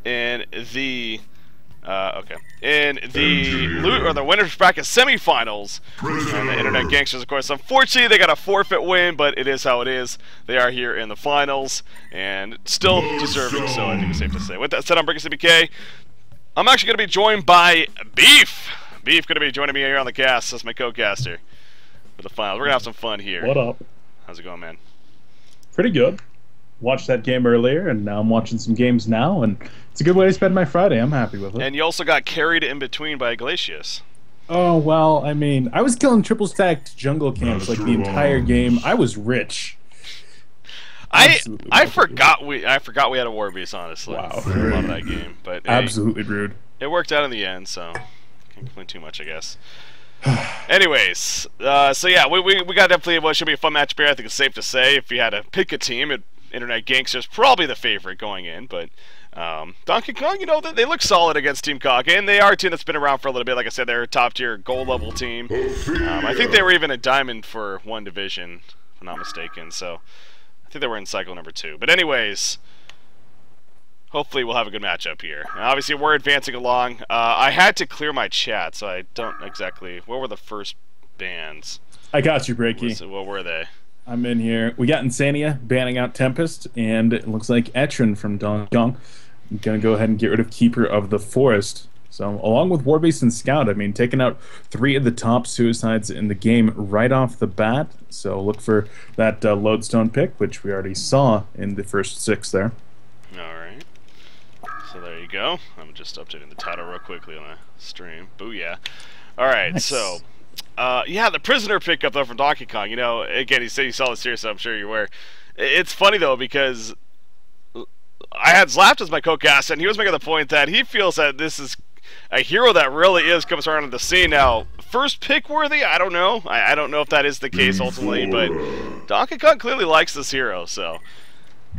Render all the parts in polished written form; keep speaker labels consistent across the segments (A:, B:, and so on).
A: in the the winners bracket semifinals. And the Internet Gangsters, of course, unfortunately they got a forfeit win, but it is how it is. They are here in the finals and still deserving, so I think it's safe to say. With that said, I'm DNKE. I'm actually going to be joined by Beef. Beef going to be joining me here on the cast as my co-caster for the finals. We're going to have some fun here.
B: What up?
A: How's it going, man?
B: Pretty good. Watched that game earlier, and now I'm watching some games now, and it's a good way to spend my Friday. I'm happy with it.
A: And you also got carried in between by Iglesias.
B: Oh, well, I mean, I was killing triple stacked jungle camps like the entire game. I was rich.
A: I forgot we had a war beast, honestly.
B: Wow.
A: I love that game, but
B: absolutely rude.
A: It worked out in the end, so can't complain too much, I guess. Anyways, so yeah, we got definitely what should be a fun match here. I think it's safe to say if you had to pick a team, Internet Gangsters probably the favorite going in, but Donkey Kong, you know, they look solid against Team Kage, and they are a team that's been around for a little bit. Like I said, they're a top-tier gold-level team. I think they were even a diamond for one division, if I'm not mistaken, so I think they were in cycle number 2. But anyways, hopefully we'll have a good matchup here. And obviously, we're advancing along. I had to clear my chat, so I don't exactly... What were the first bands?
B: I got you, Breaky.
A: What were they?
B: I'm in here. We got Insania banning out Tempest, and it looks like Etron from Donkey Kong. I'm going to go ahead and get rid of Keeper of the Forest. So, along with Warbeast and Scout, I mean, taking out 3 of the top suicides in the game right off the bat. So, look for that Lodestone pick, which we already saw in the first 6 there.
A: Alright. So, there you go. I'm just updating the title real quickly on the stream. Booyah. Alright, nice. So... yeah, the prisoner pickup though from Donkey Kong. You know, again, he said you saw the series, so I'm sure you're aware. It's funny though because I had Zlapt as my co-cast, and he was making the point that he feels that this is a hero that really is comes around on the scene. Now, first pick worthy, I don't know. I don't know if that is the case ultimately, but Donkey Kong clearly likes this hero, so.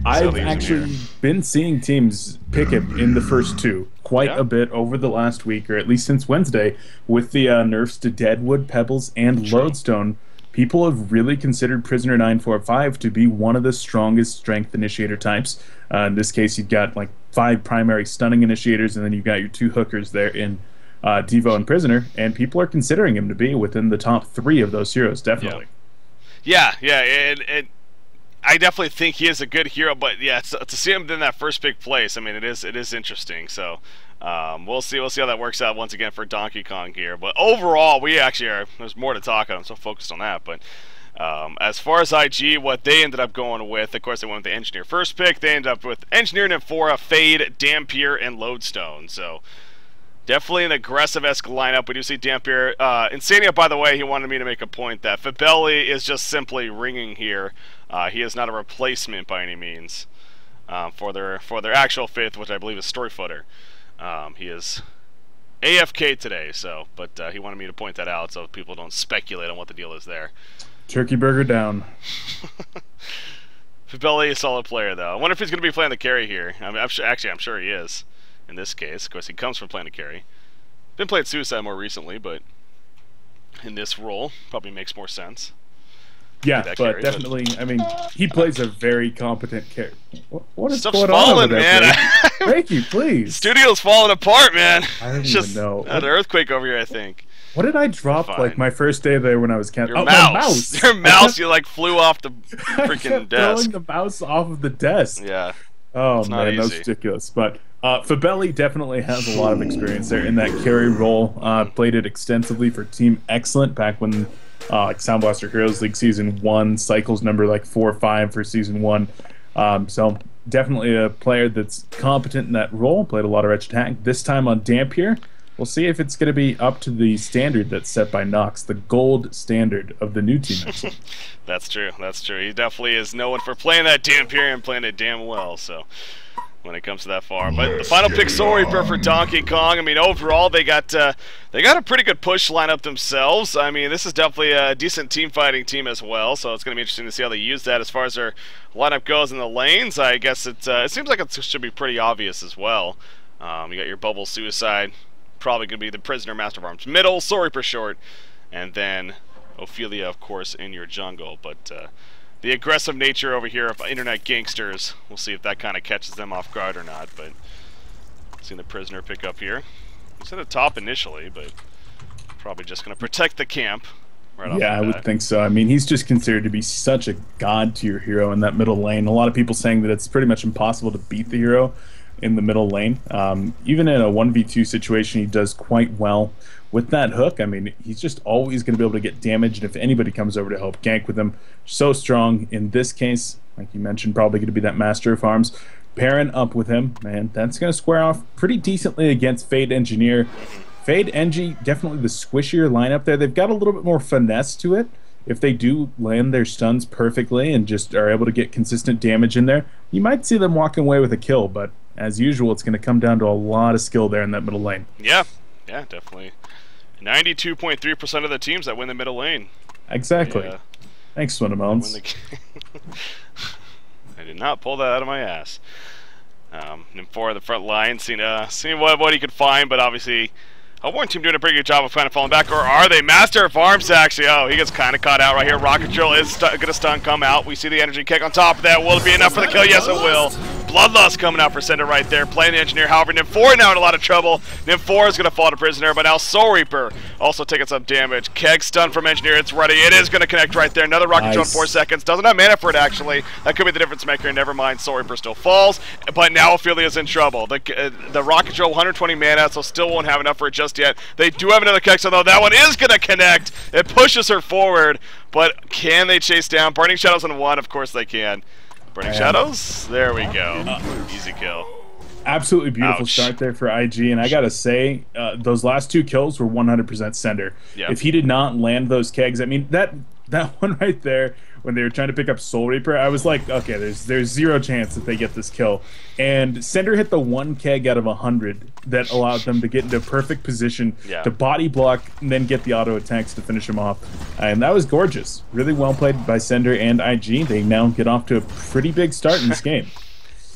B: I've actually been seeing teams pick him in the first 2 quite a bit over the last week, or at least since Wednesday, with the nerfs to Deadwood, Pebbles, and Lodestone. People have really considered Prisoner 945 to be one of the strongest strength initiator types. In this case, you've got like 5 primary stunning initiators, and then you've got your 2 hookers there in Devo and Prisoner, and people are considering him to be within the top 3 of those heroes, definitely.
A: Yeah, and I definitely think he is a good hero, but yeah, to see him in that first big place, I mean, it is interesting. So we'll see how that works out once again for Donkey Kong here. But overall, we actually are. There's more to talk on. I'm so focused on that. But as far as IG, what they ended up going with, of course, they went with the Engineer first pick. They ended up with Engineer, Nymphora, Fade, Dampier, and Lodestone. So definitely an aggressive-esque lineup. We do see Dampier. Insania, by the way, he wanted me to make a point that Fabelli is just simply ringing here. He is not a replacement by any means for their actual 5th, which I believe is Storyfooter. He is AFK today, so but he wanted me to point that out so people don't speculate on what the deal is there.
B: Turkey burger down.
A: Fabelli is a solid player, though. I wonder if he's going to be playing the carry here. I mean, I'm sure he is. In this case, of course, he comes from playing a carry. Been playing Suicide more recently, but in this role, probably makes more sense.
B: Yeah, but carry, definitely, I mean, he plays a very competent character. What is
A: Stuff's
B: going
A: falling,
B: on over there,
A: man?
B: Thank you, please.
A: Studio's falling apart, man.
B: I don't
A: even
B: know.
A: An earthquake over here, I think.
B: What did I drop like my first day there when I was camping?
A: Your mouse. Your mouse, you like flew off the freaking desk.
B: Throwing the mouse off of the desk.
A: Yeah.
B: Oh man, that's ridiculous. But Fabelli definitely has a lot of experience there in that carry role. Played it extensively for Team Excellent back when like Sound Blaster Heroes League Season 1, cycles number like 4 or 5 for Season 1. So definitely a player that's competent in that role. Played a lot of Wretch Attack. This time on Dampier, we'll see if it's going to be up to the standard that's set by Nox, the gold standard of the new Team Excellent.
A: That's true. That's true. He definitely is known for playing that Dampier and playing it damn well. So when it comes to that far, but the final pick, Soul Reaper for Donkey Kong. I mean, overall they got a pretty good push lineup themselves. I mean, this is definitely a decent team fighting team as well. So it's going to be interesting to see how they use that as far as their lineup goes in the lanes. I guess it seems like it should be pretty obvious as well. You got your Bubble Suicide, probably going to be the Prisoner Master of Arms middle, Soul Reaper short, and then Ophelia, of course, in your jungle. But the aggressive nature over here of Internet Gangsters, we'll see if that kind of catches them off guard or not. But Seen the prisoner pick up here. He's at the top initially, but probably just going to protect the camp. Right
B: yeah, I would think so. I mean, he's just considered to be such a god to your hero in that middle lane. A lot of people saying that it's pretty much impossible to beat the hero in the middle lane. Even in a 1v2 situation, he does quite well with that hook. I mean, he's just always going to be able to get damage, and if anybody comes over to help gank with him, so strong. In this case, like you mentioned, probably going to be that Master of Arms. Pairing up with him, man, that's going to square off pretty decently against Fade Engineer. Fade Engie, definitely the squishier lineup there. They've got a little bit more finesse to it. If they do land their stuns perfectly and just are able to get consistent damage in there, you might see them walking away with a kill, but as usual, it's going to come down to a lot of skill there in that middle lane.
A: Yeah, definitely. 92.3% of the teams that win the middle lane.
B: Exactly.
A: Yeah.
B: Thanks, Swinamones.
A: I did not pull that out of my ass. N4 the front line, seeing what he could find, but obviously Hellborn team doing a pretty good job of kind of falling back, or are they? Master of Arms, actually. Oh, he gets kind of caught out right here. Rocket Drill is going to stun come out. We see the energy kick on top of that. Will it be enough for the kill? Yes, it will. Bloodlust coming out for Cinder right there, playing the Engineer. However, N4 now in a lot of trouble. N4 is going to fall to Prisoner, but now Soul Reaper also taking some damage. Keg stun from Engineer. It's ready. It is going to connect right there. Another Rocket Drill in 4 seconds. Doesn't have mana for it, actually. That could be the difference maker. Never mind. Soul Reaper still falls, but now Ophelia's in trouble. The Rocket Drill, 120 mana, so still won't have enough for it just yet. They do have another Keg stun, though. That one is going to connect. It pushes her forward, but can they chase down? Burning Shadows in 1, of course they can. Burning Shadows? There we go. Easy kill.
B: Absolutely beautiful start there for IG, and I gotta say, those last 2 kills were 100% Sender.
A: Yep.
B: If he did not land those kegs, I mean, that one right there, when they were trying to pick up Soul Reaper, I was like, okay, there's zero chance that they get this kill. And Sender hit the 1 keg out of 100 that allowed them to get into perfect position to body block and then get the auto attacks to finish him off. And that was gorgeous. Really well played by Sender and IG. They now get off to a pretty big start in this game.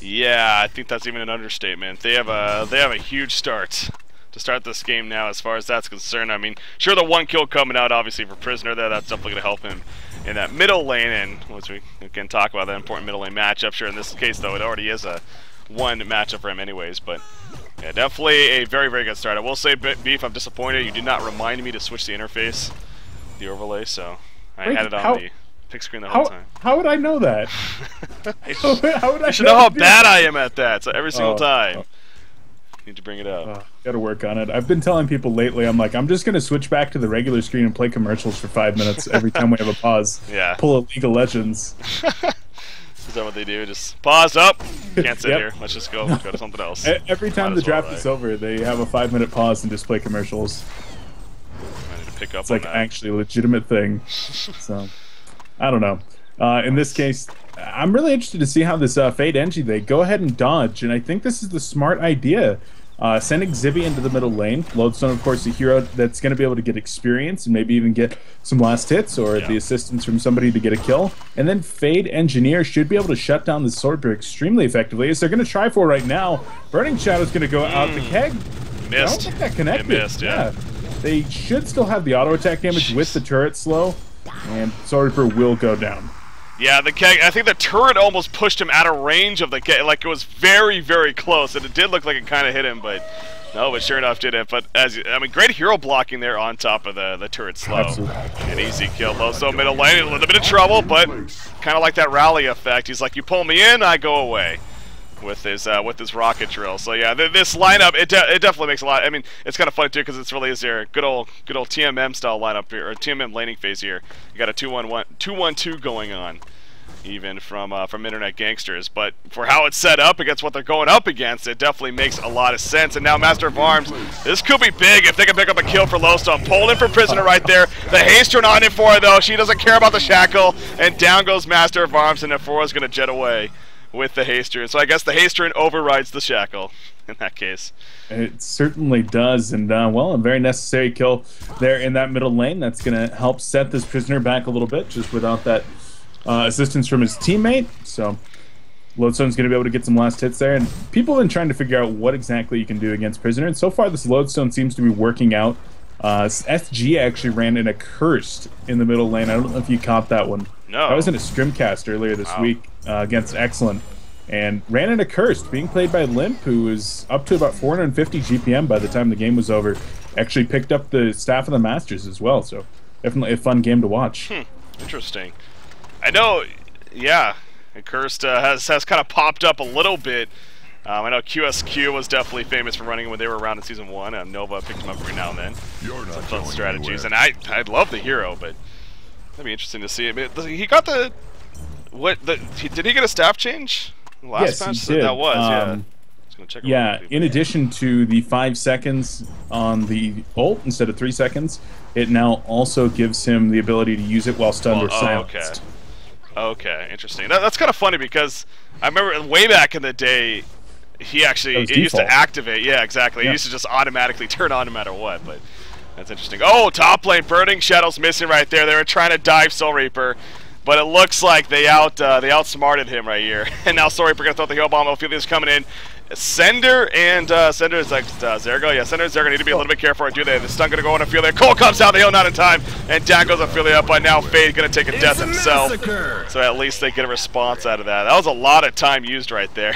A: Yeah, I think that's even an understatement. They have a huge start to start this game now, as far as that's concerned. I mean, sure, the 1 kill coming out obviously for Prisoner there, that's definitely going to help him in that middle lane, and once we can talk about that important middle lane matchup. Sure, in this case though, it already is a 1 matchup for him anyways, but yeah, definitely a very, very good start. I will say, Beef, I'm disappointed you did not remind me to switch the interface, the overlay, so I had it on the pick screen the whole time.
B: How would I know that? How would I
A: should know how bad I am at that, so every single time. Need to bring it up.
B: Gotta work on it. I've been telling people lately, I'm like, I'm just gonna switch back to the regular screen and play commercials for 5 minutes every time we have a pause.
A: Yeah.
B: Pull a League of Legends.
A: Is that what they do? Just pause up. Can't sit here. Let's just go to something else.
B: Every time the draft is over, they have a 5-minute pause and just play commercials.
A: I need to pick up
B: it's like actually a legitimate thing. So, I don't know. In this case, I'm really interested to see how this Fade Engie, they go ahead and dodge, and I think this is the smart idea. Sending Zibby into the middle lane. Lodestone, of course, a hero that's going to be able to get experience and maybe even get some last hits or the assistance from somebody to get a kill. And then Fade Engineer should be able to shut down the Sword Reaper extremely effectively, as they're going to try for right now. Burning Shadow's going to go out the keg.
A: Missed.
B: I don't think that connected.
A: It missed, yeah.
B: They should still have the auto attack damage with the turret slow, and Sword Reaper will go down.
A: Yeah, the keg, I think the turret almost pushed him out of range of the keg. Like, it was very, very close, and it did look like it kind of hit him, but no, but sure enough didn't. But, I mean, great hero blocking there on top of the turret slow.
B: Absolutely.
A: An easy kill. Loso middle lane, a little bit of trouble, but kind of like that rally effect. He's like, you pull me in, I go away with his rocket drill. So yeah, this lineup, it definitely makes a lot. I mean, it's kind of funny too, because it's really is there good old TMM style lineup here, or TMM laning phase here. You got a 2-1-2 going on, even from Internet Gangsters. But for how it's set up against what they're going up against, it definitely makes a lot of sense. And now Master of Arms, this could be big if they can pick up a kill for Lowstone. Pulled in for Prisoner right there. The haste on it for her though. She doesn't care about the shackle, and down goes Master of Arms, and N4 is going to jet away with the haster. So I guess the haster overrides the shackle in that case.
B: It certainly does, and well, a very necessary kill there in that middle lane. That's going to help set this Prisoner back a little bit, just without that assistance from his teammate. So Lodestone's going to be able to get some last hits there, and people have been trying to figure out what exactly you can do against Prisoner, and so far this Lodestone seems to be working out. SG actually ran in a Cursed in the middle lane. I don't know if you caught that one.
A: No.
B: I was in a Scrimcast earlier this week against Excellent, and ran into Cursed, being played by Limp, who was up to about 450 GPM by the time the game was over. Actually picked up the staff of the Masters as well, so definitely a fun game to watch.
A: Interesting. I know, yeah, Cursed has kind of popped up a little bit. I know QSQ was definitely famous for running when they were around in Season 1. Nova picked him up every now and then. Some fun strategies, and I love the hero, but that'd be interesting to see. I mean, he got the did he get a staff change last match?
B: He did.
A: That was
B: yeah. In addition to the 5 seconds on the ult instead of 3 seconds, it now also gives him the ability to use it while stunned or silenced.
A: Okay, interesting. That's kind of funny because I remember way back in the day, he used to activate. Yeah, exactly. Yeah. He used to just automatically turn on no matter what. But that's interesting. Oh, top lane, Burning Shadow's missing right there. They were trying to dive Soul Reaper, but it looks like they outsmarted him right here. And now Soul Reaper gonna throw the heal bomb. Ophelia's coming in. Sender and Sender is like Zergo. Yeah, Sender and Zergo need to be a little bit careful. Do they? The stun gonna go on Ophelia. Cole comes out. The heal not in time, and down goes Ophelia. But now Fade gonna take a death himself. So at least they get a response out of that. That was a lot of time used right there.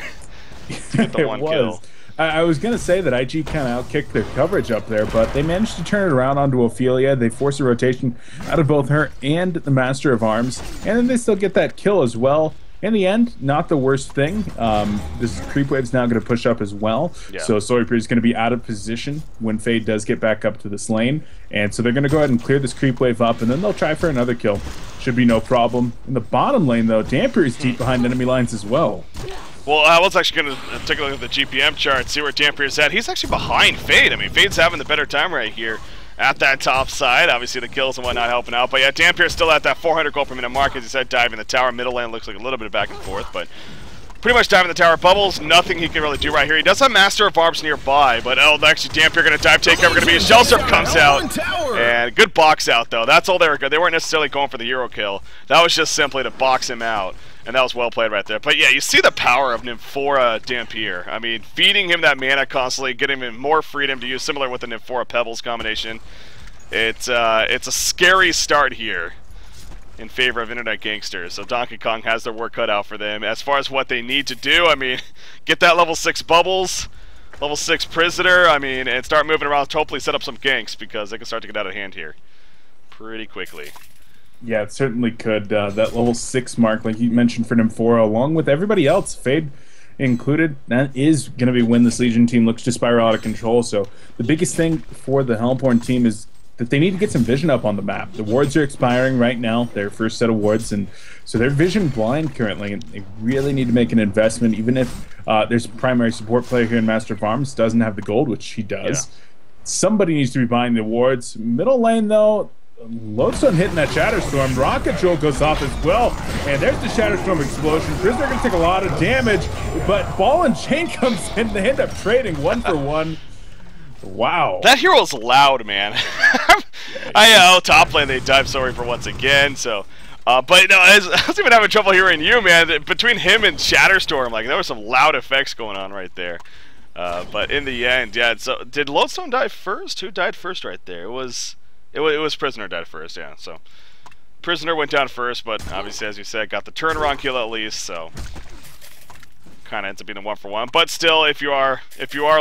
A: To get the one kill.
B: I was going to say that IG kind of outkicked their coverage up there, but they managed to turn it around onto Ophelia. They force a rotation out of both her and the Master of Arms, and then they still get that kill as well. In the end, not the worst thing. This creep wave's now going to push up as well, so Soul Reaper is going to be out of position when Fade does get back up to this lane, and so they're going to go ahead and clear this creep wave up, and then they'll try for another kill. Should be no problem. In the bottom lane, though, Dampier is deep behind enemy lines as well.
A: Well, I was actually going to take a look at the GPM chart and see where Dampier's at. He's actually behind Fade. I mean, Fade's having the better time right here at that top side. Obviously, the kills and whatnot helping out. But yeah, Dampier's still at that 400 gold per minute mark. As you said, diving the tower. Middle lane looks like a little bit of back and forth, but pretty much diving the tower. Bubbles, nothing he can really do right here. He does have Master of Arms nearby, but actually Dampier going to dive take over. Going to be a Shell Surf comes out. And good box out, though. That's all they were good. They weren't necessarily going for the hero kill. That was just simply to box him out. And that was well played right there. But yeah, you see the power of Nymphora Dampier. I mean, feeding him that mana constantly, getting him more freedom to use, similar with the Nymphora Pebbles combination. It's a scary start here in favor of Internet Gangsters. So Donkey Kong has their work cut out for them. As far as what they need to do, I mean, get that level 6 Bubbles, level 6 Prisoner, I mean, and start moving around to hopefully set up some ganks because they can start to get out of hand here pretty quickly.
B: Yeah, it certainly could. That level 6 mark, like you mentioned for Nymphora, along with everybody else, Fade included, that is going to be when this Legion team looks to spiral out of control. So the biggest thing for the Helmporn team is that they need to get some vision up on the map. The wards are expiring right now, their first set of wards, and so they're vision blind currently, and they really need to make an investment, even if there's a primary support player here in Master of Arms, doesn't have the gold, which he does. Yeah. Somebody needs to be buying the wards. Middle lane, though, Lodestone hitting that Shatterstorm. Rocket Joel goes off as well. And there's the Shatterstorm explosion. Prisoner going to take a lot of damage, but Ball and Chain comes in. They end up trading 1-for-1. Wow.
A: That hero's loud, man. Top lane, they dive Soul Reaper once again, so... but no, I was even having trouble hearing you, man. Between him and Shatterstorm, like, there were some loud effects going on right there. But in the end, yeah, so... Did Lodestone die first? Who died first right there? It was Prisoner died first, yeah. So Prisoner went down first, but obviously, as you said, got the turnaround kill at least. So kind of ends up being a 1-for-1. But still, if you are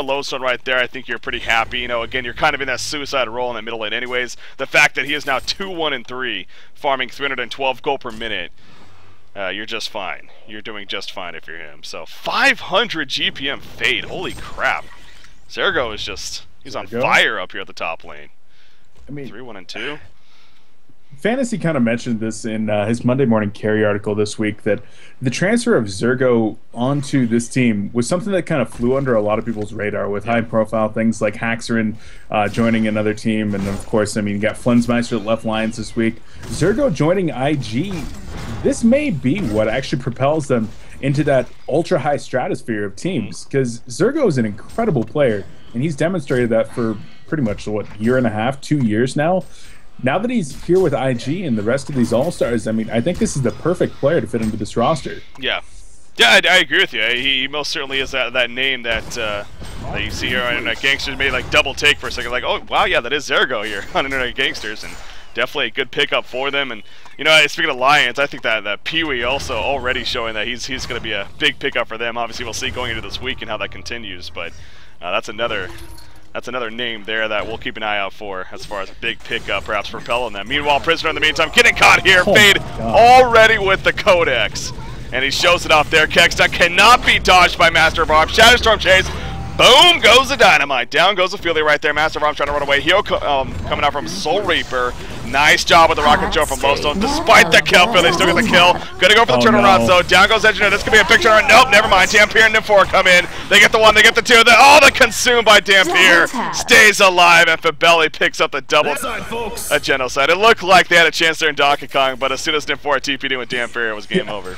A: Lodestone right there, I think you're pretty happy. You know, again, you're kind of in that suicide role in the middle lane, anyways. The fact that he is now 2-1-3, farming 312 gold per minute. You're just fine. You're doing just fine if you're him. So 500 GPM Fade. Holy crap! Zergo is just—he's on fire up here at the top lane. I mean, 3-1-2.
B: Fantasy kind of mentioned this in his Monday Morning Carry article this week, that the transfer of Zergo onto this team was something that kind of flew under a lot of people's radar with high-profile things like Haxerin joining another team, and of course, I mean, you got Flensmeister at left lines this week. Zergo joining IG, this may be what actually propels them into that ultra-high stratosphere of teams, because Zergo is an incredible player, and he's demonstrated that for pretty much, what, year and a half, 2 years now. Now that he's here with IG and the rest of these All-Stars, I mean, I think this is the perfect player to fit into this roster.
A: Yeah. Yeah, I agree with you. He most certainly is that name that you see here on Internet Gangsters. Made like double take for a second, like, oh, wow, yeah, that is Zergo here on Internet Gangsters, and definitely a good pickup for them. And You know, speaking of Lions, I think that Pee-wee also already showing that he's going to be a big pickup for them. Obviously, we'll see going into this week and how that continues, but that's another name there that we'll keep an eye out for as far as a big pickup, perhaps for Pell and them. Meanwhile, Prisoner in the meantime getting caught here. Fade already with the Codex, and he shows it off there. Kexton cannot be dodged by Master of Arms. Shadowstorm chase. Boom goes the dynamite. Down goes Ophelia right there. Master of Arms trying to run away. Heal coming out from Soul Reaper. Nice job with the Rocket Joe from Lowstone. Despite the kill, they still get the kill. Gonna go for the turnaround, so down goes Engineer. This could be a big turnaround. Nope, never mind. Dampier and Nymphoria come in. They get the one, they get the two. They're consumed by Dampier. Stays alive, and Fabelli picks up the double. A genocide. It looked like they had a chance there in Donkey Kong, but as soon as Nymphoria TP'd with Dampier, it was game over.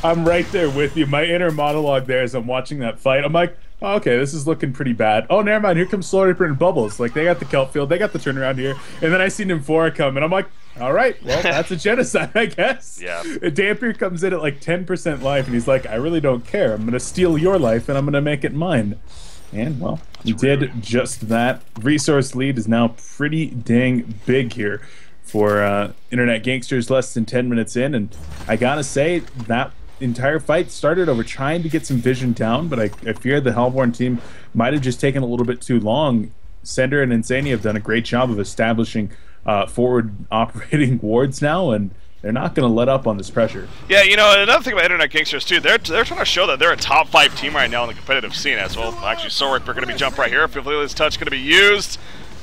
B: I'm right there with you. My inner monologue there as I'm watching that fight. I'm like, oh, okay, this is looking pretty bad. Oh, never mind. Here comes Soul Reaper and Bubbles. Like, they got the kelp field. They got the turnaround here. And then I see Nymphoria come, and I'm like, all right, well, that's a genocide, I guess.
A: Yeah.
B: Dampier comes in at like 10% life, and he's like, I really don't care. I'm going to steal your life, and I'm going to make it mine. And, well, he did just that. Resource lead is now pretty dang big here for Internet Gangsters less than 10 minutes in. And I got to say, that entire fight started over trying to get some vision down, but I fear the Hellborn team might have just taken a little bit too long. Sender and Insania have done a great job of establishing forward operating wards now, and they're not going to let up on this pressure.
A: Yeah, you know, another thing about Internet Gangsters too, they're trying to show that they're a top 5 team right now in the competitive scene as well. Actually, Soul Reaper going to be jumped right here. Fifilia's touch going to be used.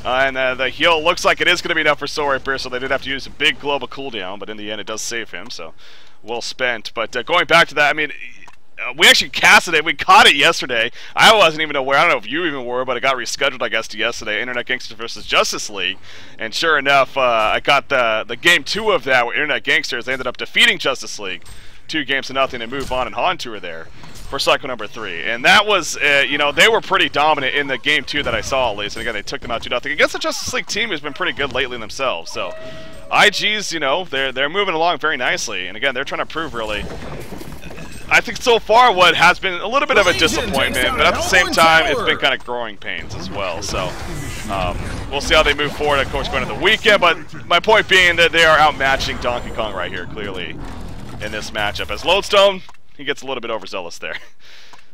A: And the heal looks like it is going to be enough for Soul Reaper, so they did have to use a big global cooldown, but in the end it does save him, so well spent. But going back to that, I mean, we actually casted it. We caught it yesterday. I wasn't even aware. I don't know if you even were, but it got rescheduled, I guess, to yesterday. Internet Gangsters versus Justice League. And sure enough, I got the game 2 of that with Internet Gangsters. They ended up defeating Justice League 2-0 and move on and Han Tour there for cycle number 3. And that was, you know, they were pretty dominant in the game 2 that I saw, at least. And again, they took them out 2-0 against the Justice League team who's been pretty good lately themselves. So IGs, you know, they're moving along very nicely. And again, they're trying to prove, really, I think so far what has been a little bit of a disappointment, but at the same time, it's been kind of growing pains as well. So we'll see how they move forward, of course, going into the weekend. But my point being that they are outmatching Donkey Kong right here, clearly, in this matchup. As Lodestone, he gets a little bit overzealous there.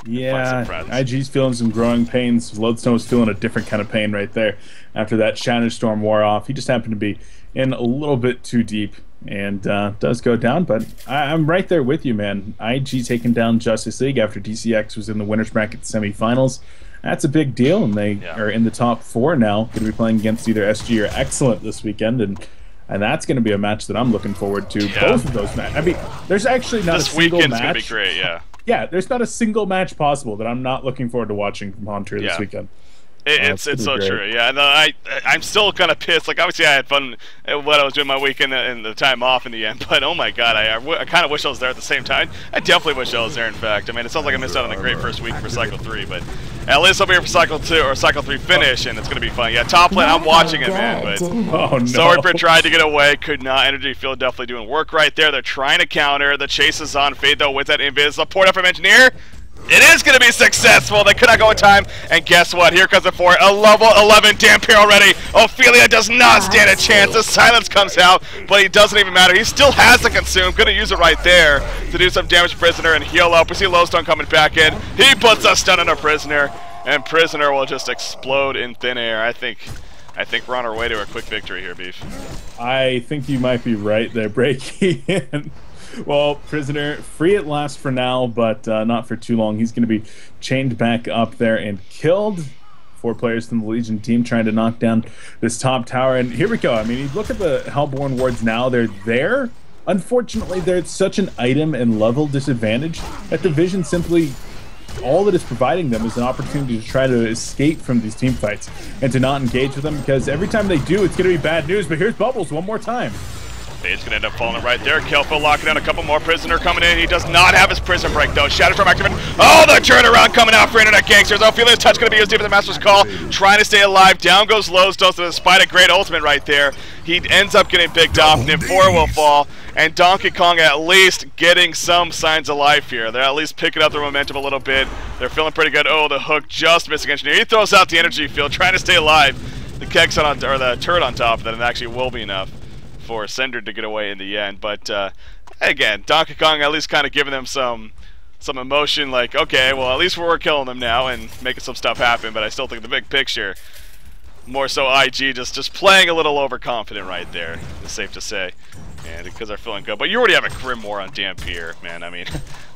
B: Yeah, IG's feeling some growing pains. Lodestone was feeling a different kind of pain right there after that Shadowstorm wore off. He just happened to be in a little bit too deep and does go down, but I'm right there with you, man. IG taking down Justice League after DCX was in the winners bracket semifinals. That's a big deal, and they are in the top 4 now. Going to be playing against either SG or Excellent this weekend, and that's going to be a match that I'm looking forward to. Both of those matches. I mean, there's actually not a single match. This weekend's going to be great, yeah. Yeah, there's not a single match possible that I'm not looking forward to watching from Haunter this weekend.
A: It's so true, yeah. And I'm still kind of pissed. Like, obviously, I had fun when I was doing my weekend and the time off in the end. But oh my god, I kind of wish I was there at the same time. I definitely wish I was there. In fact, I mean, it sounds like I missed out on a great first week for Cycle 3, but at least I'll be here for Cycle 2 or Cycle 3 finish, and it's gonna be fun. Yeah, top lane, I'm watching it, man. But
B: oh no,
A: Soul Reaper tried to get away, could not. Energy Field definitely doing work right there. They're trying to counter. The chase is on. Fade though with that invis. Support up from Engineer. It is going to be successful. They could not go in time. And guess what? Here comes it for a level 11 Dampier already. Ophelia does not stand a chance. The silence comes out, but he doesn't even matter. He still has the consume. Going to use it right there to do some damage to Prisoner and heal up. We see Lowstone coming back in. He puts a stun on a Prisoner, and Prisoner will just explode in thin air. I think we're on our way to a quick victory here, Beef.
B: I think you might be right there, Breaking. Well, Prisoner, free at last for now, but not for too long. He's going to be chained back up there and killed. 4 players from the Legion team trying to knock down this top tower. And here we go. I mean, you look at the Hellborn wards now. They're there. Unfortunately, they're at such an item and level disadvantage that the Vision simply, all that is providing them is an opportunity to try to escape from these team fights and to not engage with them, because every time they do, it's going to be bad news. But here's Bubbles one more time.
A: Fade's going to end up falling right there. Kelfil locking down a couple more. Prisoner coming in. He does not have his prison break, though. Shadowstorm activated. Oh, the turnaround coming out for Internet Gangsters. Ophelia's touch going to be used deep in the Master's Call. Trying to stay alive. Down goes Lowstone, so despite a great ultimate right there, he ends up getting picked off. Nymphoria will fall. And Donkey Kong at least getting some signs of life here. They're at least picking up their momentum a little bit. They're feeling pretty good. Oh, the hook just missing Engineer. He throws out the energy field, trying to stay alive. The kegs on, or the turret on top of that, and actually will be enough for Sender to get away in the end. But again, Donkey Kong at least kind of giving them some emotion, like, okay, well, at least we're killing them now and making some stuff happen. But I still think the big picture, more so IG just playing a little overconfident right there, it's safe to say. And because they're feeling good. But you already have a Grimoire on DNKE, man. I mean,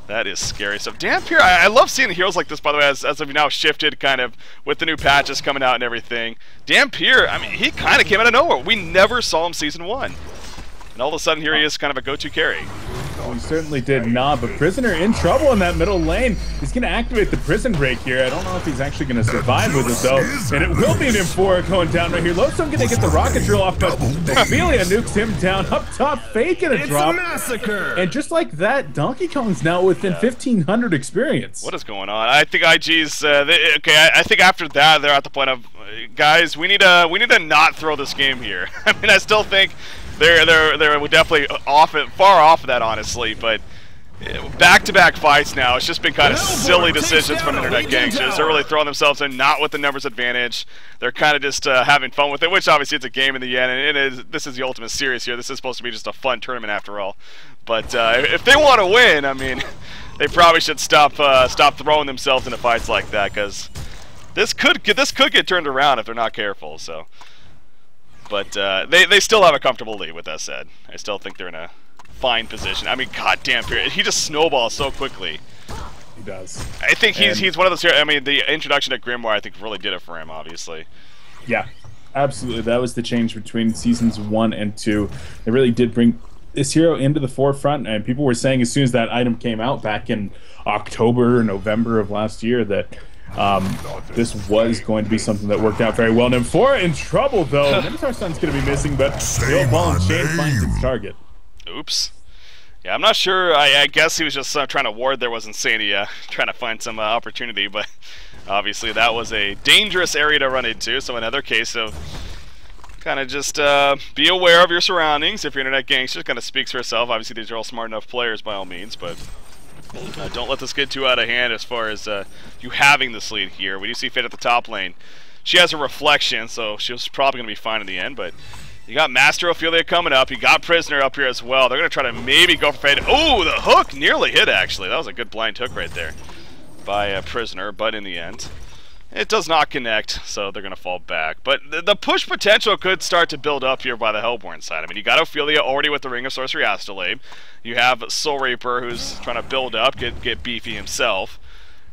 A: that is scary. So DNKE, I love seeing heroes like this, by the way, as we've now shifted kind of with the new patches coming out and everything. DNKE, I mean, he kind of came out of nowhere. We never saw him Season 1. And all of a sudden, here he is, kind of a go-to carry.
B: Well, he certainly did not, but Prisoner in trouble in that middle lane. He's going to activate the prison break here. I don't know if he's actually going to survive with it, though. And it will be an M4 going down right here. Lodestone going to get the rocket drill off, but Ophelia nukes him down up top, faking a drop.
C: Massacre.
B: And just like that, Donkey Kong's now within 1,500 experience.
A: What is going on? I think IG's, okay, I think after that, they're at the point of, guys, we need to not throw this game here. I mean, I still think they're definitely far off of that, honestly, but back-to-back fights now, it's just been kind of silly decisions from Internet Gangsters. They're really throwing themselves in, not with the numbers advantage. They're kind of just having fun with it, which obviously it's a game in the end, and this is the Ultimate Series here. This is supposed to be just a fun tournament after all. But if they want to win, I mean, they probably should stop throwing themselves into fights like that, because this could get turned around if they're not careful. So. But they still have a comfortable lead, with that said. I still think they're in a fine position. I mean, goddamn, he just snowballs so quickly.
B: He does.
A: I think he's one of those. I mean, the introduction to Grimoire, I think, really did it for him, obviously.
B: Yeah, absolutely. That was the change between Seasons 1 and 2. They really did bring this hero into the forefront, and people were saying as soon as that item came out back in October or November of last year that this was going to be something that worked out very well. And M4 in trouble, though. Minotaur Sun's going to be missing, but the old ball and chain finds its target.
A: Oops. Yeah, I'm not sure. I guess he was just trying to ward there was Insania, trying to find some opportunity, but obviously that was a dangerous area to run into. So another case of kind of just be aware of your surroundings. If you're Internet Gangster, kind of speaks for itself. Obviously these are all smart enough players by all means, but don't let this get too out of hand as far as you having this lead here. We do see Fate at the top lane. She has a reflection, so she's probably going to be fine in the end, but you got Master Ophelia coming up. You got Prisoner up here as well. They're going to try to maybe go for Fate. Oh, the hook nearly hit, actually. That was a good blind hook right there by Prisoner, but in the end, it does not connect, so they're going to fall back. But the push potential could start to build up here by the Hellborn side. I mean, you got Ophelia already with the Ring of Sorcery Astrolabe. You have Soul Reaper, who's trying to build up, get beefy himself.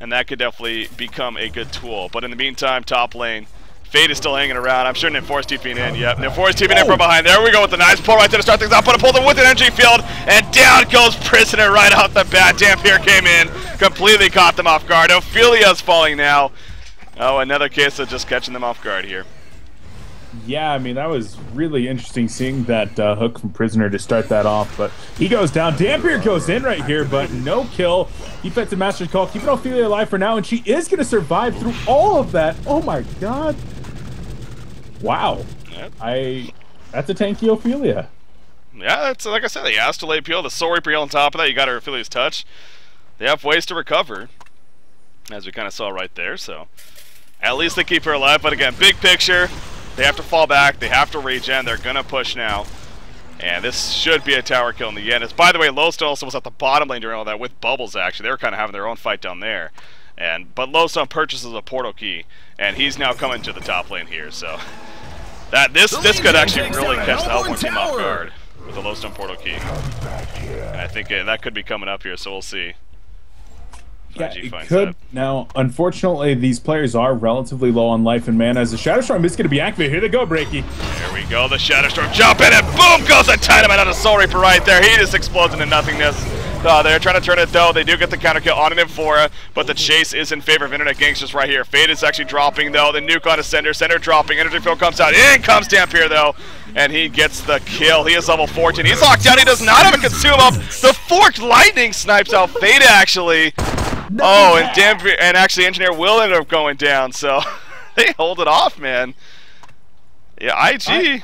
A: And that could definitely become a good tool. But in the meantime, top lane, Fate is still hanging around. I'm sure Nymphora's TPing in. Yep, Nymphora's TPing in from behind. There we go with the nice pull right there to start things out. Put a pull with an energy field, and down goes Prisoner right off the bat. DNKE came in, completely caught them off guard. Ophelia's falling now. Oh, another case of just catching them off guard here.
B: Yeah, I mean, that was really interesting seeing that hook from Prisoner to start that off, but he goes down. DNKE goes in right here, but no kill. Defensive Master's Call, keeping Ophelia alive for now, and she is going to survive through all of that. Oh my god. Wow.
A: Yep.
B: That's a tanky Ophelia.
A: Yeah, it's like I said, the Astrolabe peel, the Soul Reaper heal on top of that. You got her Ophelia's touch. They have ways to recover, as we kind of saw right there, so at least they keep her alive. But again, big picture, they have to fall back, they have to regen, they're gonna push now, and this should be a tower kill in the end. As by the way, Lowstone also was at the bottom lane during all that with Bubbles. Actually, they were kind of having their own fight down there, but Lowstone purchases a portal key, and he's now coming to the top lane here. So this could actually really catch the Hellborn team off guard with the Lowstone portal key, and I think that could be coming up here. So we'll see.
B: Yeah, it could. Now, unfortunately, these players are relatively low on life and mana as the Shadow Storm is going to be activated. Here they go, Breaky.
A: There we go. The Shadow Storm jump in, and boom goes the dynamite on a Soul Reaper right there. He just explodes into nothingness. They're trying to turn it, though. They do get the counter kill on an Nymphoria, but the chase is in favor of Internet Gangsters right here. Fate is actually dropping, though. The nuke on a Sender. Sender dropping. Energy field comes out. In comes DNKE, though, and he gets the kill. He is level 14. He's locked down. He does not have a consume up. The Forked Lightning snipes out Fate, actually. Oh, and DNKE, and actually Engineer will end up going down, so they hold it off, man. Yeah, IG.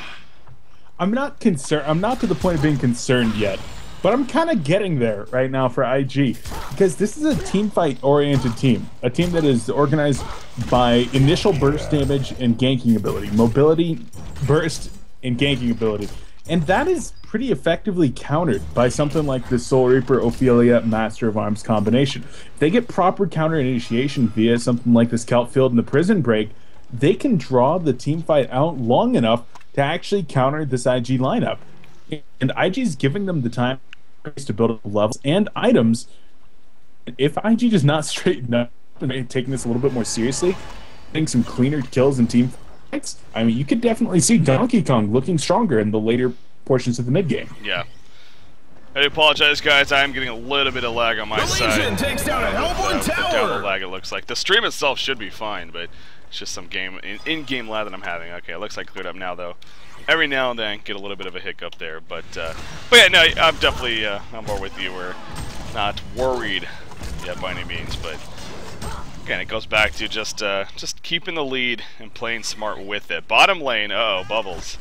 B: I'm not concerned. I'm not to the point of being concerned yet, but I'm kind of getting there right now for IG, because this is a team fight oriented team, a team that is organized by initial burst damage and ganking ability, mobility, burst, and ganking ability. And that is pretty effectively countered by something like the Soul Reaper Ophelia Master of Arms combination. If they get proper counter initiation via something like the Scout Field and the Prison Break, they can draw the team fight out long enough to actually counter this IG lineup. And IG's giving them the time to build up levels and items. If IG does not straighten up and taking this a little bit more seriously, getting some cleaner kills and team fights, I mean, you could definitely see Donkey Kong looking stronger in the later portions of the mid game.
A: Yeah. I apologize, guys. I'm getting a little bit of lag on my side.
C: Legion takes down a Hellborn tower.
A: The download lag, it looks like. The stream itself should be fine, but it's just some in-game lag that I'm having. Okay, it looks like cleared up now, though. Every now and then, get a little bit of a hiccup there, but yeah, no, I'm definitely I'm more with you. We're not worried yet by any means, but again, it goes back to just keeping the lead and playing smart with it. Bottom lane, uh-oh, Bubbles.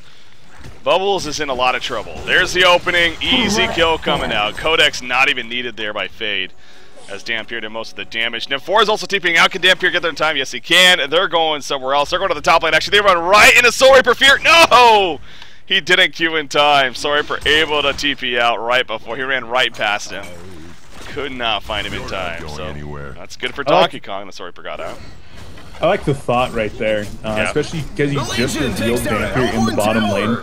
A: Bubbles is in a lot of trouble. There's the opening, easy kill coming out. Codex not even needed there by Fade, as Dampier did most of the damage. Now, is also TPing out. Can Dampier get there in time? Yes, he can. They're going somewhere else. They're going to the top lane. Actually, they run right into Soul Reaper Fear. No! He didn't queue in time. Soul Reaper able to TP out right before. He ran right past him. Could not find him in time. So that's good for Donkey Kong. The Soul Reaper got out.
B: I like the thought right there, especially because he just revealed Dampier in the bottom lane.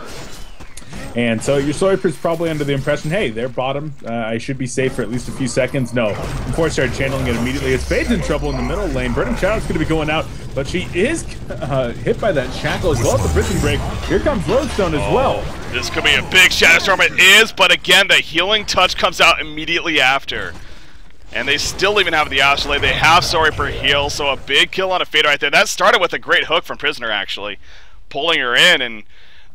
B: And so your Soul Reaper's probably under the impression, hey, they're bottom, I should be safe for at least a few seconds. No, before I started channeling it immediately, as Fade's in trouble in the middle lane. Burning Shadow's going to be going out, but she is hit by that shackle as well as the Prison Break. Here comes Lodestone as well.
A: This could be a big Shadow Storm. It is, but again, the healing touch comes out immediately after. And they still even have the Ashley. They have Soul Reaper heal, so a big kill on a Fade right there. That started with a great hook from Prisoner, actually, pulling her in. And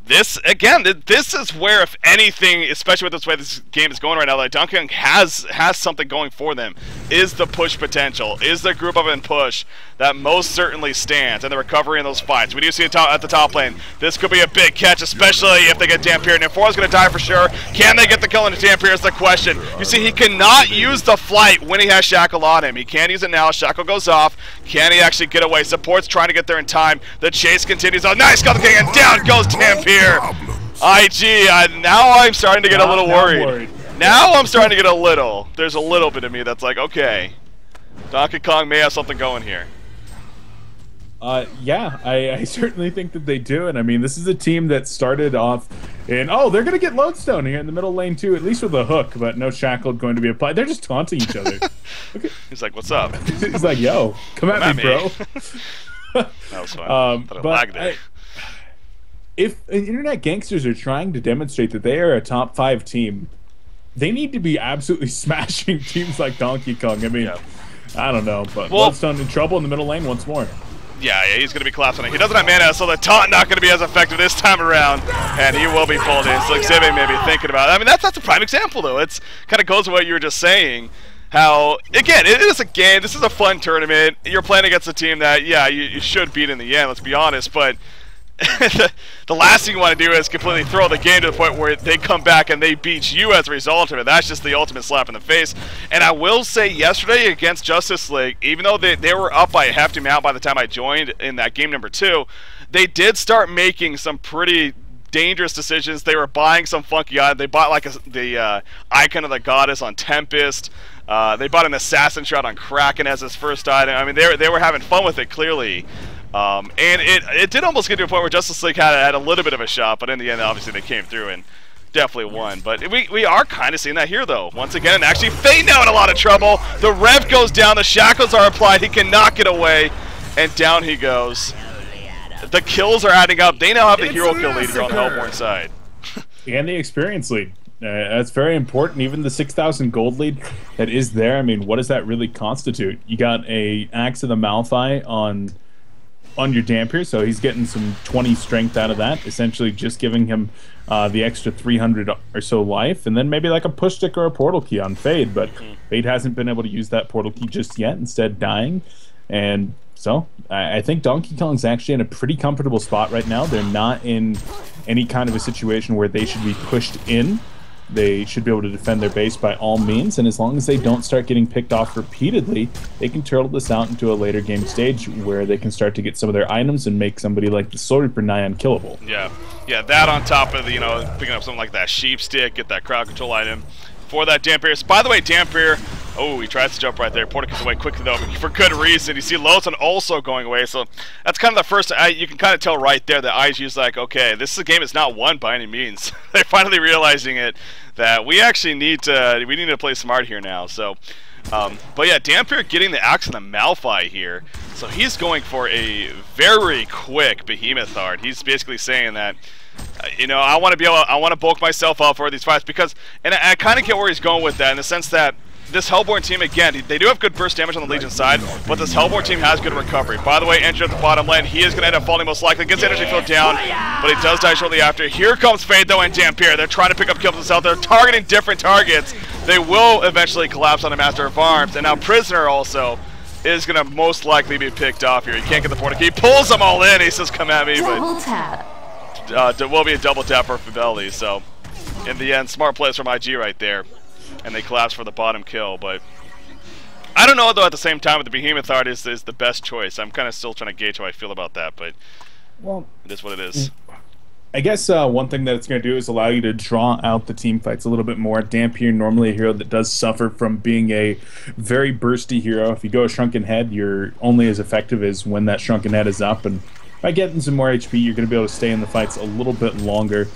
A: this, again, this is where, if anything, especially with this way this game is going right now, like Donkey Kong has something going for them, is the push potential, is the group up and push that most certainly stands, and the recovery in those fights. We do see it at the top lane. This could be a big catch, especially if they get Dampier. Nymphora is going to die for sure. Can they get the kill into Dampier is the question. You see, he cannot use the flight when he has Shackle on him. He can't use it now. Shackle goes off. Can he actually get away? Support's trying to get there in time. The chase continues. Oh, nice Skull King, and down goes Dampier. IG, now I'm starting to get a little worried. Now I'm starting to get a little. There's a little bit of me that's like, okay, Donkey Kong may have something going here.
B: Yeah, I certainly think that they do, and I mean, this is a team that started off in, oh, they're going to get Lodestone here in the middle lane too, at least with a hook, but no Shackle going to be applied. They're just taunting each other. Okay.
A: He's like, what's up?
B: He's like, yo, come at me, bro.
A: That was fun. But
B: if internet gangsters are trying to demonstrate that they are a top 5 team, they need to be absolutely smashing teams like Donkey Kong. I mean, I don't know, but Lodestone in trouble in the middle lane once more.
A: Yeah, he's going to be collapsing. He doesn't have mana, so the taunt not going to be as effective this time around, and he will be pulled in. So Exhibit may be thinking about it. I mean, that's a prime example, though. It's kind of goes with what you were just saying. How, again, it is a game. This is a fun tournament. You're playing against a team that, yeah, you should beat in the end, let's be honest, but the last thing you want to do is completely throw the game to the point where they come back and they beat you as a result of it. That's just the ultimate slap in the face. And I will say, yesterday against Justice League, even though they were up by a hefty amount by the time I joined in that game number 2, they did start making some pretty dangerous decisions. They were buying some funky items. They bought like the Icon of the Goddess on Tempest. They bought an Assassin Shroud on Kraken as his first item. I mean, they were having fun with it, clearly. And it did almost get to a point where Justice League had a little bit of a shot, but in the end, obviously, they came through and definitely won. But we are kind of seeing that here, though. Once again, and actually, Fade now in a lot of trouble. The rev goes down. The shackles are applied. He cannot get away, and down he goes. The kills are adding up. They now have the hero kill lead here on the Hellborn side.
B: And the experience lead. That's very important. Even the 6,000 gold lead that is there, I mean, what does that really constitute? You got a Axe of the Malphite on your Dampier, so he's getting some 20 strength out of that, essentially just giving him the extra 300 or so life, and then maybe like a push stick or a portal key on Fade, but Fade hasn't been able to use that portal key just yet, instead dying. And so I think Donkey Kong's actually in a pretty comfortable spot right now. They're not in any kind of a situation where they should be pushed in. they should be able to defend their base by all means, and as long as they don't start getting picked off repeatedly, they can turtle this out into a later game stage where they can start to get some of their items and make somebody like the Sword Reaper nigh unkillable.
A: Yeah, that on top of the, picking up something like that sheep stick, get that crowd control item for that Dampier. By the way, Dampier, oh, he tries to jump right there. Porter gets away quickly though, but for good reason. You see Lozen also going away, so that's kind of the first. You can kind of tell right there that IG's like, okay, this game is not won by any means. They're finally realizing it, that we actually need to play smart here now. So, but yeah, Dampier getting the axe on the Malphite here, so he's going for a very quick Behemoth Heart. He's basically saying that, I want to bulk myself up for these fights because, and I kind of get where he's going with that in the sense that this Hellborn team, again, they do have good burst damage on the Legion side, but this Hellborn team has good recovery. By the way, Andrew at the bottom lane, he is going to end up falling most likely. Gets energy field down, but he does die shortly after. Here comes Fade, though, and Dampier. They're trying to pick up kills themselves. They're targeting different targets. They will eventually collapse on the Master of Arms, and now Prisoner also is going to most likely be picked off here. He can't get the portal key. He pulls them all in. He says, come at me, but there will be a double tap for Fidelity, so in the end, smart plays from IG right there. And they collapse for the bottom kill, but I don't know though. At the same time, the Behemoth Heart is the best choice. I'm kind of still trying to gauge how I feel about that, but it is what it is.
B: I guess one thing that it's going to do is allow you to draw out the team fights a little bit more. Dampier, normally a hero that does suffer from being a very bursty hero. If you go a Shrunken Head, you're only as effective as when that Shrunken Head is up, and by getting some more HP, you're going to be able to stay in the fights a little bit longer.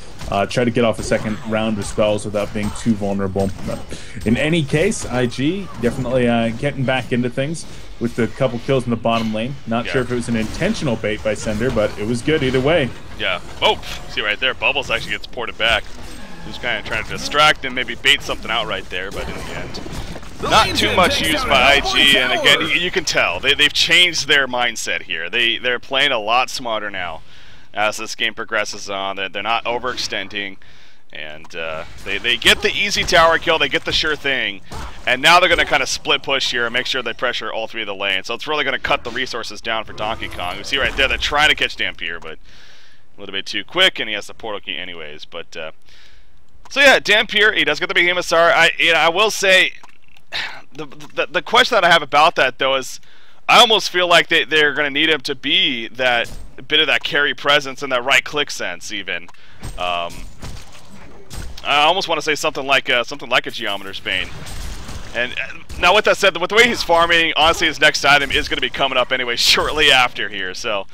B: Try to get off a second round of spells without being too vulnerable. But in any case, IG definitely getting back into things with the couple kills in the bottom lane. Not sure if it was an intentional bait by Sender, but it was good either way.
A: Yeah. Oh, see right there, Bubbles actually gets ported back. He was kind of trying to distract and maybe bait something out right there, but in the end, not too much used by IG, and again, you can tell they've changed their mindset here. They're playing a lot smarter now as this game progresses on. They're not overextending, and they get the easy tower kill, they get the sure thing, and now they're going to kind of split push here and make sure they pressure all three of the lanes. So it's really going to cut the resources down for Donkey Kong. You see right there, they're trying to catch Dampier, but a little bit too quick, and he has the portal key anyways. But so yeah, Dampier, he does get the Behemoth Star. I will say, the question that I have about that though is, I almost feel like they're going to need him to be that bit of that carry presence and that right click sense even. I almost want to say something like a Geometer's Bane. And now with that said, with the way he's farming, honestly his next item is going to be coming up anyway shortly after here. So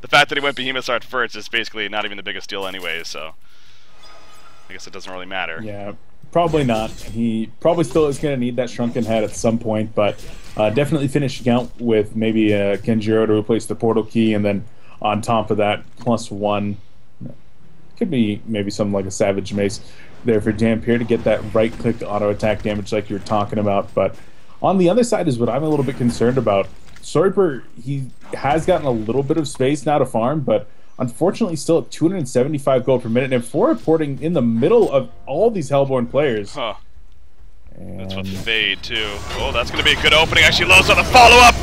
A: the fact that he went Behemoth Start first is basically not even the biggest deal anyway. So I guess it doesn't really matter.
B: Yeah. Probably not. He probably still is going to need that Shrunken Head at some point, but definitely finishing out with maybe a Kenjiro to replace the portal key, and then on top of that, +1. Could be maybe something like a Savage Mace there for Dampier to get that right-click auto-attack damage like you were talking about. But on the other side is what I'm a little bit concerned about. Sword Reaper, he has gotten a little bit of space now to farm, but unfortunately still at 275 gold per minute, and 4 reporting in the middle of all these Hellborn players.
A: Huh. That's with Fade too. Oh, that's going to be a good opening. Actually, Lowe's on the follow-up.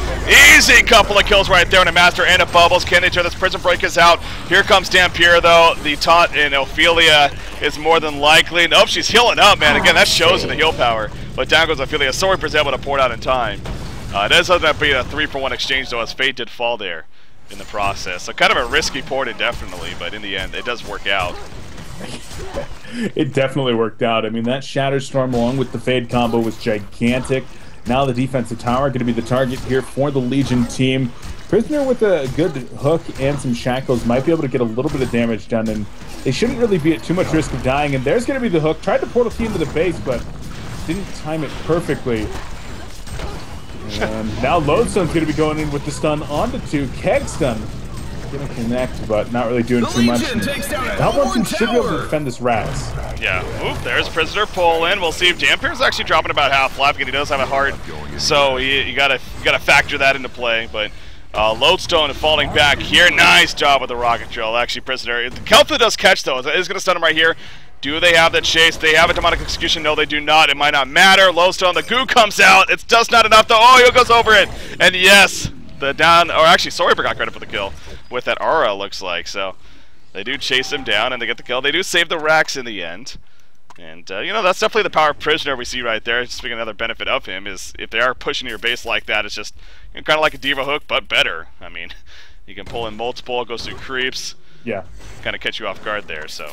A: Easy couple of kills right there, and a Master and a Bubbles. Can they turn this Prison Break is out? Here comes Dampier though. The taunt in Ophelia is more than likely. Nope, she's healing up, man. Again, that shows in the heal power. But down goes Ophelia. Sword Reaper's able to pour it out in time. It does end up being a 3-for-1 exchange though, as Fade did fall there in the process. So kind of a risky port indefinitely, but in the end, it does work out.
B: It definitely worked out. I mean, that Shatter Storm along with the Fade combo was gigantic. Now the defensive tower going to be the target here for the Legion team. Prisoner with a good hook and some shackles might be able to get a little bit of damage done, and they shouldn't really be at too much risk of dying. And there's going to be the hook. Tried to portal key into the base, but didn't time it perfectly. And now Lodestone's going to be going in with the stun onto 2. Keg stun going to connect, but not really doing too much. Hellborn should be able to defend this Raz.
A: Yeah. Oop, there's Prisoner pull in. We'll see if Dampier's actually dropping about half life, because he does have a heart. So you gotta factor that into play. But Lodestone falling back here. Nice job with the rocket drill. Actually, Prisoner. Kelpha does catch though. Is going to stun him right here. Do they have the chase? They have a demonic execution. No, they do not. It might not matter. Lodestone, the goo comes out. It's just not enough though. Oh, he goes over it. And yes, the down, or actually, Sword Reaper got credit for the kill with that aura, looks like. So they do chase him down and they get the kill. They do save the racks in the end. And, you know, that's definitely the power of Prisoner we see right there. Just another benefit of him is if they are pushing your base like that, it's just, you know, kind of like a Diva Hook, but better. I mean, you can pull in multiple, goes through creeps.
B: Yeah.
A: Kind of catch you off guard there, so.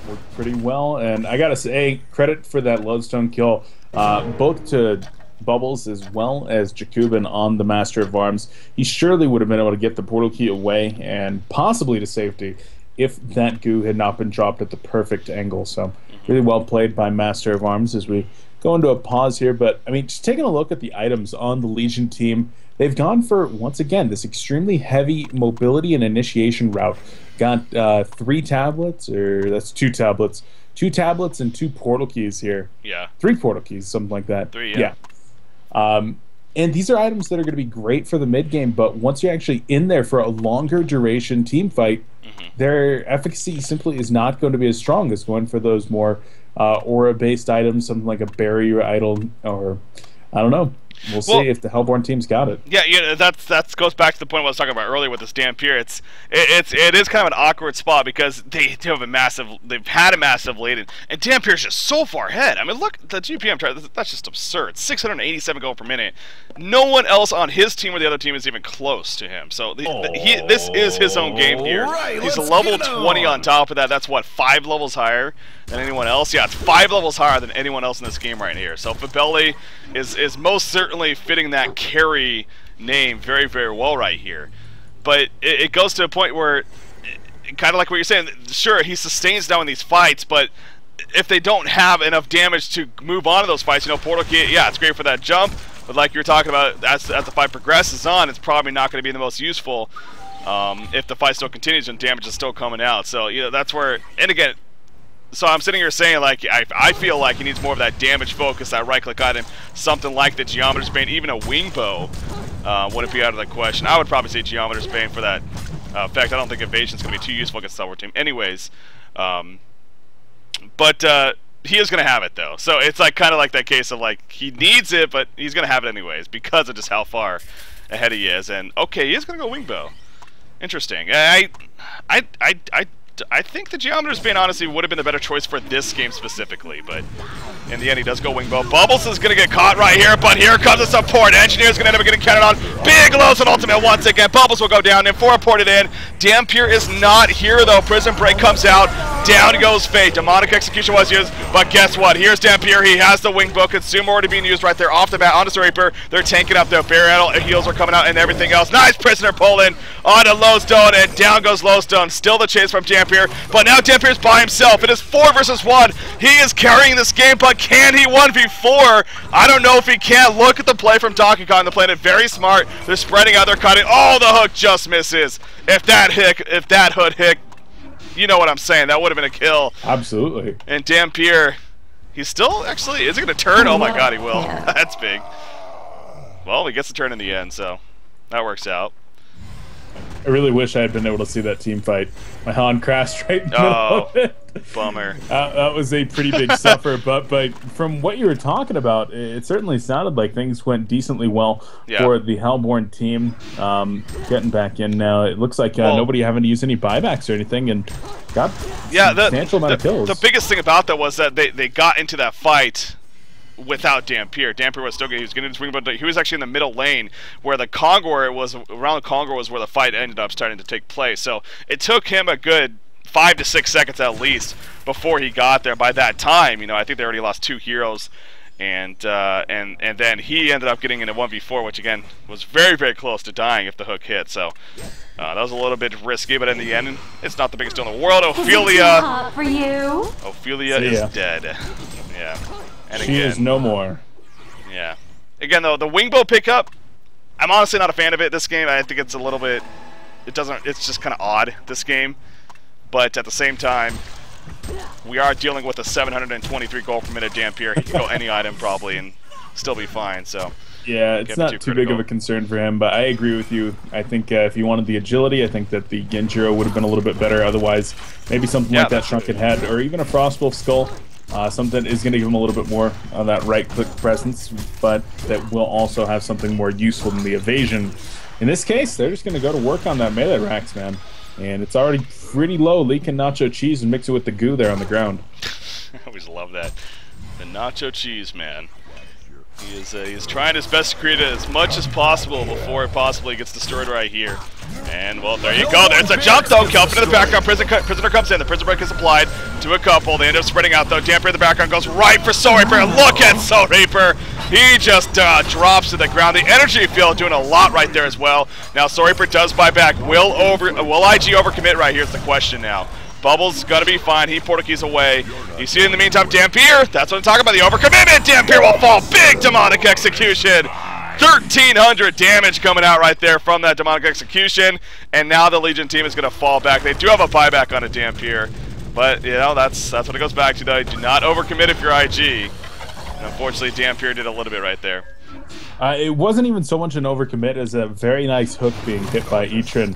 B: Worked pretty well, and I gotta say, credit for that Lodestone kill, both to Bubbles as well as Jakubin on the Master of Arms. He surely would have been able to get the portal key away and possibly to safety if that goo had not been dropped at the perfect angle. So really well played by Master of Arms as we go into a pause here. But I mean, just taking a look at the items on the Legion team, they've gone for, once again, this extremely heavy mobility and initiation route. Got 3 tablets, or that's 2 tablets. 2 tablets and 2 portal keys here.
A: Yeah.
B: 3 portal keys, something like that.
A: 3, yeah.
B: And these are items that are going to be great for the mid game, but once you're actually in there for a longer duration team fight, their efficacy simply is not going to be as strong as going for those more aura-based items, something like a barrier idol, or I don't know. We'll see if the Hellborn team's got it.
A: Yeah, that goes back to the point I was talking about earlier with this Dampier. It is kind of an awkward spot because they've had a massive lead, and Dampier's just so far ahead. I mean, look, the GPM chart, that's just absurd. 687 gold per minute. No one else on his team or the other team is even close to him. So this is his own game here.
C: Right,
A: he's a level 20 on top of that. That's what, 5 levels higher than anyone else? Yeah, it's 5 levels higher than anyone else in this game right here. So Fabelli is most certainly fitting that carry name very, very well right here. But it goes to a point where, kind of like what you're saying, sure, he sustains down in these fights, but if they don't have enough damage to move on to those fights, you know, Portal Key, yeah, it's great for that jump, but like you were talking about, as the fight progresses on, it's probably not going to be the most useful if the fight still continues and damage is still coming out. So, you know, that's where, and again, so I'm sitting here saying, like, I feel like he needs more of that damage focus, that right-click item, something like the Geometer's Bane, even a Wing Bow wouldn't be out of the question. I would probably say Geometer's Bane for that effect. I don't think Evasion's going to be too useful against the Hellborn team anyways. But he is going to have it, though. So it's like kind of like that case of, like, he needs it, but he's going to have it anyways because of just how far ahead he is. And, okay, he is going to go Wing Bow. Interesting. I think the Geometer's Bane honestly would have been the better choice for this game specifically, but in the end he does go Wing Bow. Bubbles is going to get caught right here, but here comes the support. Engineer's going to end up getting counted on. Big lows and ultimate once again. Bubbles will go down and 4 ported in. Dampier is not here though. Prison Break comes out. Down goes Fate. Demonic Execution was used, but guess what? Here's Dampier. He has the Wing Bow. Consumer already being used right there off the bat onto the Reaper. They're tanking up their barrel. Heals are coming out and everything else. Nice Prisoner pull in onto Lowstone, and down goes Lowstone. Still the chase from Dampier, but now Dampier's by himself. It is 4 versus 1. He is carrying this game, but can he 1v4? I don't know if he can. Look at the play from Donkey Kong. They're playing it very smart. They're spreading out. They're cutting. Oh, the hook just misses. If that hood hit, you know what I'm saying. That would have been a kill.
B: Absolutely.
A: And Dampier, he's still actually, is he going to turn? Oh my god, he will. That's big. Well, he gets the turn in the end, so that works out.
B: I really wish I had been able to see that team fight. My Hound crashed right in the middle of it.
A: Bummer.
B: That was a pretty big suffer, but from what you were talking about, it certainly sounded like things went decently well for the Hellborn team. Getting back in now, it looks like nobody having to use any buybacks or anything, and got substantial amount of kills.
A: The biggest thing about that was that they got into that fight without Dampier. Dampier was still getting, he was getting his ring, but he was actually in the middle lane where the Kongor was, around the Kongor was where the fight ended up starting to take place. So it took him a good 5 to 6 seconds at least before he got there. By that time, you know, I think they already lost 2 heroes, and then he ended up getting in a 1v4, which again was very, very close to dying if the hook hit. So that was a little bit risky, but in the end, it's not the biggest deal in the world. Ophelia is dead. Yeah. And
B: she is no more.
A: Yeah. Again, though, the Wingbow pickup, I'm honestly not a fan of it this game. I think it's a little bit, it's just kind of odd this game. But at the same time, we are dealing with a 723 gold per minute Dampier. He can go any item probably and still be fine. So
B: yeah, it's not too big of a concern for him, but I agree with you. I think if you wanted the agility, I think that the Genjiro would have been a little bit better. Otherwise, maybe something like that Shrunken Head, or even a Frostwolf Skull. Something is going to give him a little bit more of that right-click presence, but that will also have something more useful than the evasion. In this case, they're just going to go to work on that melee racks, man. And it's already pretty low. Lee can nacho cheese and mix it with the goo there on the ground.
A: I always love that. The nacho cheese man. He's trying his best to create it as much as possible before it possibly gets destroyed right here. And, well, there you go. There's a jump, though. Kelp into the background. Prisoner comes in. The prisoner break is applied to a couple. They end up spreading out, though. Dampier in the background goes right for Soul Reaper. Look at Soul Reaper. He just drops to the ground. The energy field doing a lot right there as well. Now, Soul Reaper does buy back. Will IG overcommit right here is the question now. Bubbles gonna be fine. He portal keys away. You see in the meantime, Dampier. That's what I'm talking about. The overcommitment. Dampier will fall. Big demonic execution. 1,300 damage coming out right there from that demonic execution. And now the Legion team is gonna fall back. They do have a buyback on a Dampier, but you know that's what it goes back to. Though, do not overcommit if you're IG. And unfortunately, Dampier did a little bit right there.
B: It wasn't even so much an overcommit as a very nice hook being hit by Etran.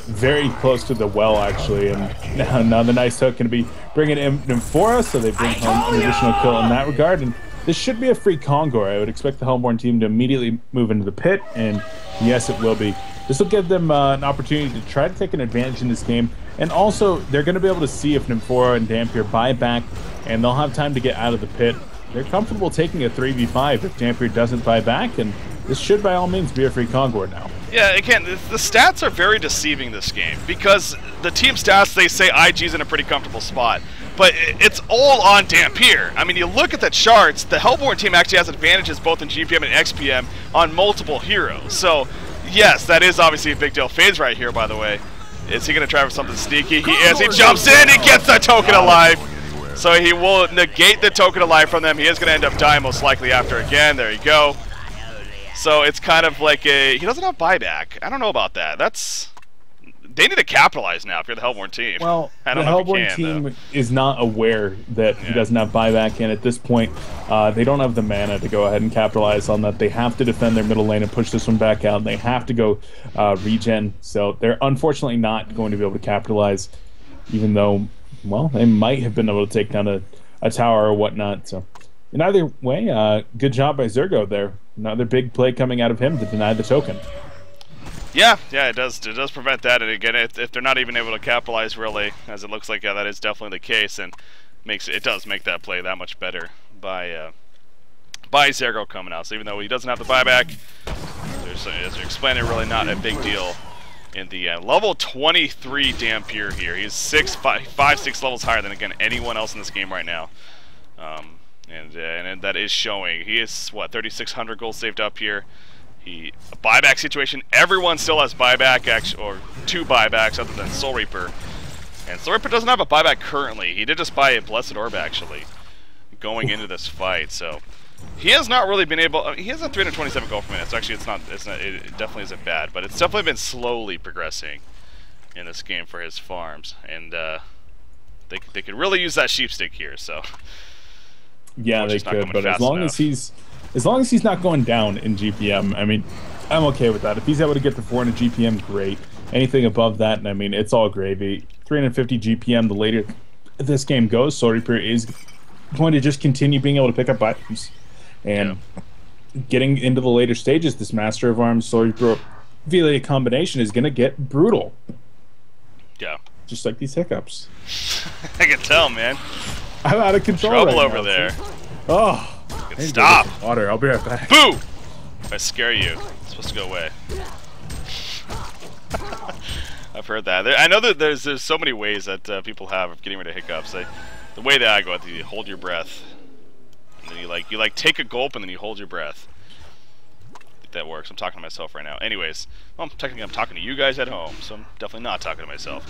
B: Very close to the well, actually. And now the nice hook going to be bringing in Nymphora, so they bring home an additional kill in that regard. And this should be a free Kongor. I would expect the Hellborn team to immediately move into the pit, and yes, it will be. This will give them an opportunity to try to take an advantage in this game. And also, they're going to be able to see if Nymphora and Dampier buy back, and they'll have time to get out of the pit. They're comfortable taking a 3v5 if Dampier doesn't buy back, and this should by all means be a free Kongor now.
A: Yeah, again, the stats are very deceiving this game, because the team stats, they say IG's in a pretty comfortable spot, but it's all on Dampier. I mean, you look at the charts, the Hellborn team actually has advantages both in GPM and XPM on multiple heroes. So, yes, that is obviously a big deal. FaZe right here, by the way. Is he going to try for something sneaky? He is. He jumps in, he gets the token of life. So he will negate the token of life from them. He is going to end up dying most likely after again. There you go. So it's kind of like he doesn't have buyback. I don't know about that. They need to capitalize now if you're the Hellborn team.
B: Well, the Hellborn team is not aware that he doesn't have buyback, and at this point, they don't have the mana to go ahead and capitalize on that. They have to defend their middle lane and push this one back out. And they have to go regen. So they're unfortunately not going to be able to capitalize, even though, well, they might have been able to take down a tower or whatnot. So in either way, good job by Zergo there. Another big play coming out of him to deny the token.
A: Yeah, it does prevent that. And again, if they're not even able to capitalize really, as it looks like, yeah, that is definitely the case, and it does make that play that much better by Zergo coming out. So even though he doesn't have the buyback, as you explained, it really not a big deal. In the level 23 Dampier here. He's 6 levels higher than, again, anyone else in this game right now. And that is showing. He is, what, 3,600 gold saved up here. A buyback situation. Everyone still has buyback, or 2 buybacks other than Soul Reaper. And Soul Reaper doesn't have a buyback currently. He did just buy a Blessed Orb, actually, going into this fight. So he has not really been able. He has a 327 gold per minute. So actually, it definitely isn't bad, but it's definitely been slowly progressing in this game for his farms, and they could really use that sheep stick here. So
B: yeah, they could, but as long as he's not going down in GPM, I mean, I'm okay with that. If he's able to get to 400 GPM, great. Anything above that, and I mean, it's all gravy. 350 GPM, the later this game goes, Soul Reaper is going to just continue being able to pick up items. And getting into the later stages, this Master of Arms Soul Reaper Velia combination is going to get brutal.
A: Yeah.
B: Just like these hiccups.
A: I can tell, man.
B: I'm out of control.
A: Trouble
B: right
A: over
B: now,
A: there.
B: Oh.
A: Stop.
B: Water. I'll be right back.
A: Boo! If I scare you, it's supposed to go away. I've heard that. I know that there's so many ways that people have of getting rid of hiccups. The way that I go, you hold your breath. And then you take a gulp and then you hold your breath. If that works. I'm talking to myself right now. Anyways, well, technically I'm talking to you guys at home, so I'm definitely not talking to myself.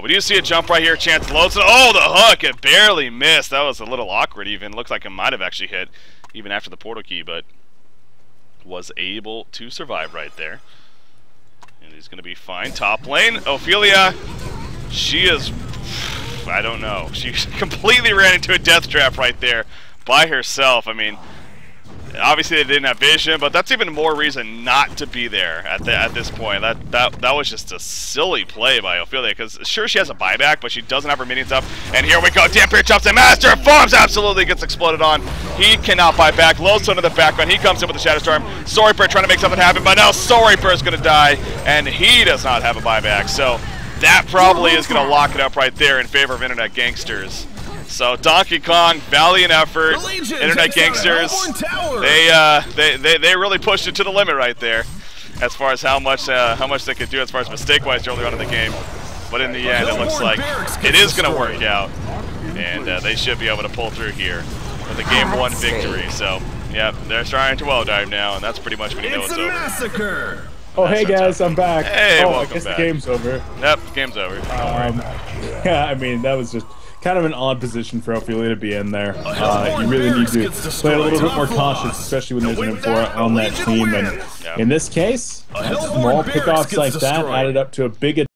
A: We do see a jump right here. Chance loads. Oh, the hook! It barely missed. That was a little awkward even. Looks like it might have actually hit even after the portal key, but was able to survive right there. And he's going to be fine. Top lane, Ophelia. She is, I don't know. She completely ran into a death trap right there by herself. I mean, obviously they didn't have vision, but that's even more reason not to be there at this point. That was just a silly play by Ophelia, because sure, she has a buyback, but she doesn't have her minions up. And here we go. Dampier jumps in. Master of Farms absolutely gets exploded on. He cannot buy back. Lowstone in the background. He comes in with the Shadow Storm. Soul Reaper trying to make something happen, but now Soul Reaper is going to die, and he does not have a buyback. So that probably is going to lock it up right there in favor of Internet Gangsters. So Donkey Kong, valiant effort. Internet gangsters, they really pushed it to the limit right there, as far as how much they could do as far as mistake-wise early on in the game. But in the end, it looks like it is going to work out, and they should be able to pull through here with a Game 1 victory. So, yeah, they're starting to well dive now, and that's pretty much when you know it's over.
C: Massacre.
B: Oh, hey guys, I'm back.
A: Hey,
B: welcome I guess back. The game's over.
A: Yep, game's over.
B: Yeah, I mean, that was just kind of an odd position for Ophelia to be in there. You really need to play a little bit more cautious, especially when there's an M4 on that team. And in this case, small pickoffs like that added up to a big